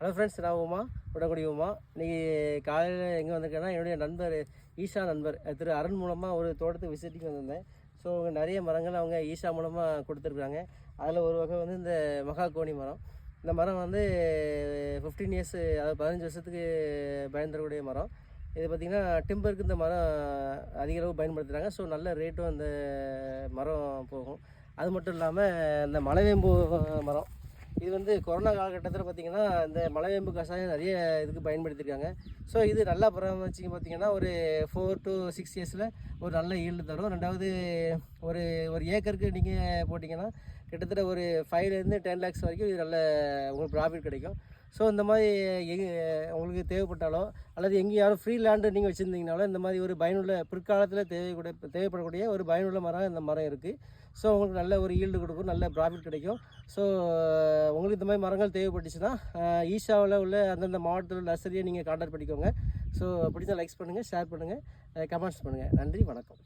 Hello friends, நான் உமா உடன்குடி உமா. இன்றைக்கி காலையில் எங்கே வந்திருக்கேன்னா, என்னுடைய நண்பர் ஈஷா நண்பர் திரு அருண் மூலமாக ஒரு தோட்டத்துக்கு விசிட்டிங் வந்திருந்தேன். ஸோ அவங்க நிறைய மரங்கள் அவங்க ஈஷா மூலமாக கொடுத்துருக்குறாங்க. அதில் ஒரு வகை வந்து இந்த மகாகோனி மரம். இந்த மரம் வந்து 15 இயர்ஸ், அதாவது 15 வருஷத்துக்கு பயன் தரக்கூடிய மரம். இது பார்த்திங்கன்னா டிம்பருக்கு இந்த மரம் அதிக அளவு பயன்படுத்துகிறாங்க. ஸோ நல்ல ரேட்டும் அந்த மரம் போகும். அது மட்டும் இல்லாமல் இந்த மலைவேம்பு மரம், இது வந்து கொரோனா காலகட்டத்தில் பார்த்திங்கன்னா இந்த மலைவேம்பு கஷாயம் நிறைய இதுக்கு பயன்படுத்தியிருக்காங்க. ஸோ இது நல்லா பராமரிச்சிங்க பார்த்திங்கன்னா ஒரு 4 to 6 இயர்ஸில் ஒரு நல்ல ஈல்டு தரும். ரெண்டாவது ஒரு ஏக்கருக்கு நீங்கள் போட்டிங்கன்னா கிட்டத்தட்ட ஒரு 5 to 10 lakhs வரைக்கும் இது நல்ல உங்களுக்கு ப்ராஃபிட் கிடைக்கும். ஸோ இந்த மாதிரி உங்களுக்கு தேவைப்பட்டாலோ அல்லது எங்கேயும் யாரும் ஃப்ரீ லேண்டு நீங்கள் வச்சுருந்தீங்கனாலோ இந்த மாதிரி ஒரு பயனுள்ள பிற்காலத்தில் தேவைப்படக்கூடிய ஒரு பயனுள்ள மரம் இந்த மரம் இருக்குது. ஸோ உங்களுக்கு நல்ல ஒரு ஈல்டு கொடுக்கும், நல்ல ப்ராஃபிட் கிடைக்கும். ஸோ உங்களுக்கு இந்த மாதிரி மரங்கள் தேவைப்பட்டுச்சுன்னா ஈஷாவில் உள்ள அந்தந்த மாவட்டத்தில் உள்ள நர்சரியை நீங்கள் கான்டாக்ட் பண்ணிக்கோங்க. ஸோ பிடிச்சா லைக்ஸ் பண்ணுங்கள், ஷேர் பண்ணுங்கள், கமெண்ட்ஸ் பண்ணுங்கள். நன்றி, வணக்கம்.